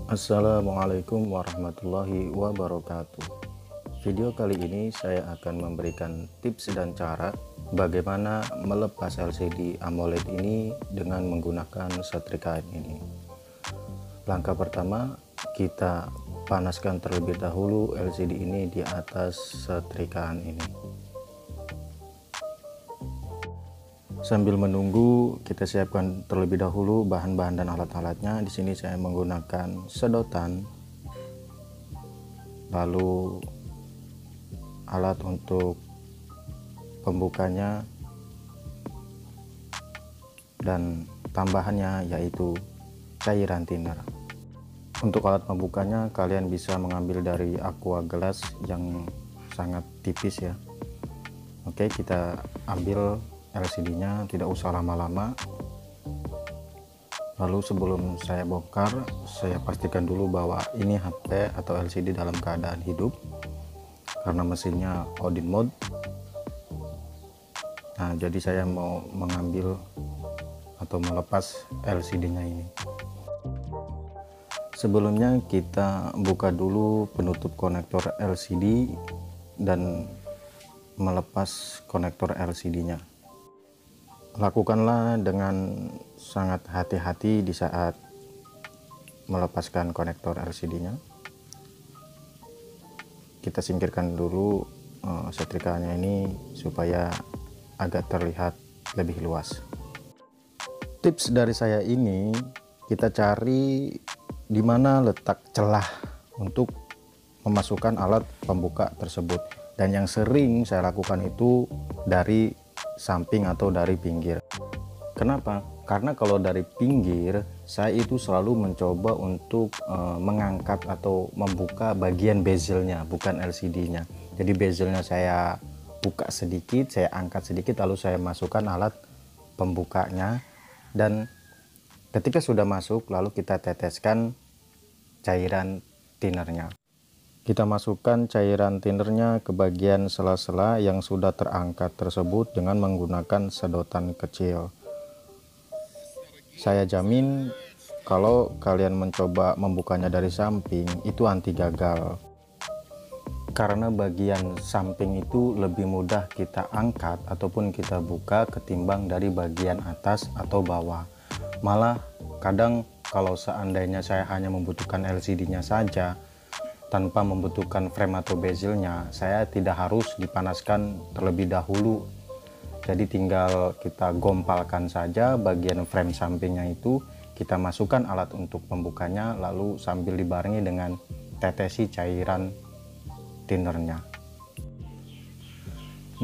Assalamualaikum warahmatullahi wabarakatuh. Video kali ini saya akan memberikan tips dan cara bagaimana melepas LCD AMOLED ini dengan menggunakan setrikaan ini. Langkah pertama, kita panaskan terlebih dahulu LCD ini di atas setrikaan ini. Sambil menunggu, kita siapkan terlebih dahulu bahan-bahan dan alat-alatnya. Di sini saya menggunakan sedotan, lalu alat untuk pembukanya, dan tambahannya yaitu cairan thinner. Untuk alat pembukanya kalian bisa mengambil dari aqua gelas yang sangat tipis ya. Oke, kita ambil LCD nya, tidak usah lama-lama. Lalu sebelum saya bongkar, saya pastikan dulu bahwa ini HP atau LCD dalam keadaan hidup karena mesinnya Odin mode. Nah, jadi saya mau mengambil atau melepas LCD nya ini. Sebelumnya kita buka dulu penutup konektor LCD dan melepas konektor LCD nya. Lakukanlah dengan sangat hati-hati di saat melepaskan konektor LCD-nya. Kita singkirkan dulu setrikaannya ini supaya agak terlihat lebih luas. Tips dari saya ini, kita cari di mana letak celah untuk memasukkan alat pembuka tersebut. Dan yang sering saya lakukan itu dari samping atau dari pinggir. Kenapa? Karena kalau dari pinggir saya itu selalu mencoba untuk mengangkat atau membuka bagian bezelnya, bukan LCD-nya. Jadi bezelnya saya buka sedikit, saya angkat sedikit, lalu saya masukkan alat pembukanya, dan ketika sudah masuk lalu kita teteskan cairan thinnernya. Kita masukkan cairan thinnernya ke bagian sela-sela yang sudah terangkat tersebut dengan menggunakan sedotan kecil. Saya jamin kalau kalian mencoba membukanya dari samping itu anti gagal. Karena bagian samping itu lebih mudah kita angkat ataupun kita buka ketimbang dari bagian atas atau bawah. Malah kadang kalau seandainya saya hanya membutuhkan LCD-nya saja, tanpa membutuhkan frame atau bezelnya, saya tidak harus dipanaskan terlebih dahulu. Jadi tinggal kita gompalkan saja bagian frame sampingnya itu, kita masukkan alat untuk pembukanya, lalu sambil dibarengi dengan tetesi cairan thinnernya.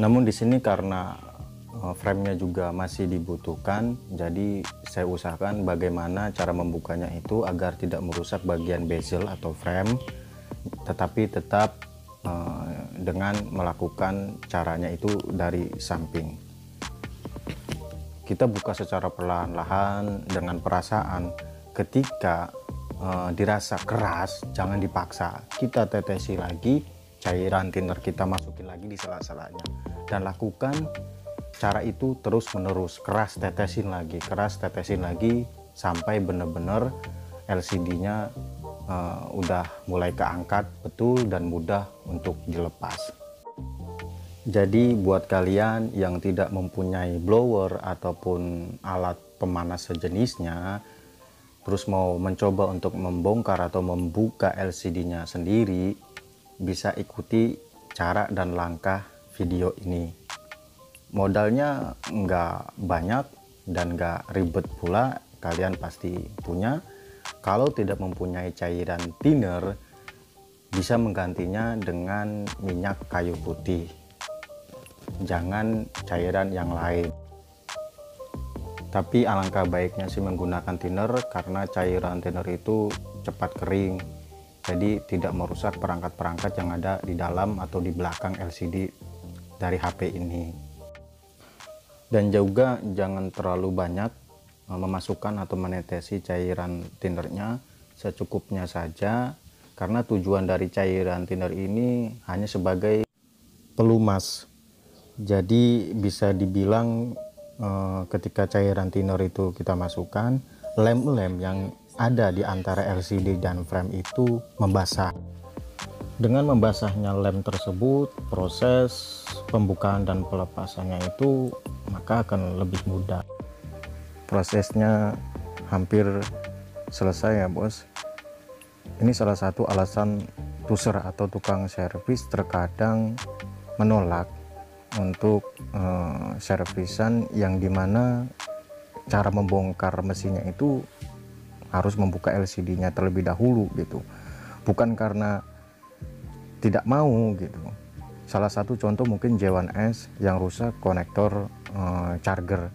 Namun di sini karena framenya juga masih dibutuhkan, jadi saya usahakan bagaimana cara membukanya itu agar tidak merusak bagian bezel atau frame, tetapi tetap dengan melakukan caranya itu dari samping. Kita buka secara perlahan-lahan dengan perasaan. Ketika dirasa keras, jangan dipaksa. Kita tetesi lagi cairan thinner, kita masukin lagi di sela-selanya, dan lakukan cara itu terus menerus. Keras tetesin lagi sampai benar-benar LCD-nya udah mulai keangkat betul dan mudah untuk dilepas. Jadi buat kalian yang tidak mempunyai blower ataupun alat pemanas sejenisnya, terus mau mencoba untuk membongkar atau membuka LCD-nya sendiri, bisa ikuti cara dan langkah video ini. Modalnya nggak banyak dan nggak ribet pula, kalian pasti punya. Kalau tidak mempunyai cairan thinner, bisa menggantinya dengan minyak kayu putih. Jangan cairan yang lain. Tapi alangkah baiknya sih menggunakan thinner, karena cairan thinner itu cepat kering. Jadi tidak merusak perangkat-perangkat yang ada di dalam atau di belakang LCD dari HP ini. Dan juga jangan terlalu banyak memasukkan atau menetesi cairan thinnernya, secukupnya saja, karena tujuan dari cairan thinner ini hanya sebagai pelumas. Jadi bisa dibilang ketika cairan thinner itu kita masukkan, lem-lem yang ada di antara LCD dan frame itu membasah. Dengan membasahnya lem tersebut, proses pembukaan dan pelepasannya itu maka akan lebih mudah. Prosesnya hampir selesai ya bos. Ini salah satu alasan tuser atau tukang servis terkadang menolak untuk servisan yang dimana cara membongkar mesinnya itu harus membuka LCD-nya terlebih dahulu gitu, bukan karena tidak mau gitu. Salah satu contoh mungkin J1S yang rusak konektor charger,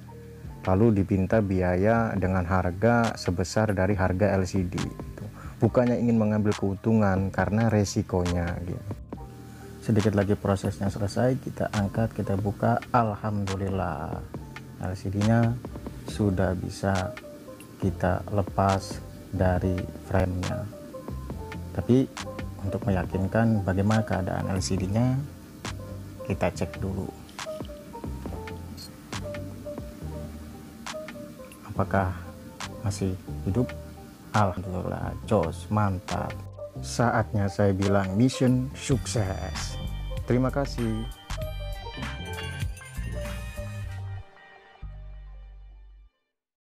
lalu diminta biaya dengan harga sebesar dari harga LCD gitu. Bukannya ingin mengambil keuntungan karena resikonya gitu. Sedikit lagi prosesnya selesai, kita angkat, kita buka, alhamdulillah LCD-nya sudah bisa kita lepas dari frame-nya. Tapi untuk meyakinkan bagaimana keadaan LCD-nya, kita cek dulu apakah masih hidup. Alhamdulillah, jos, mantap. Saatnya saya bilang mission sukses. Terima kasih.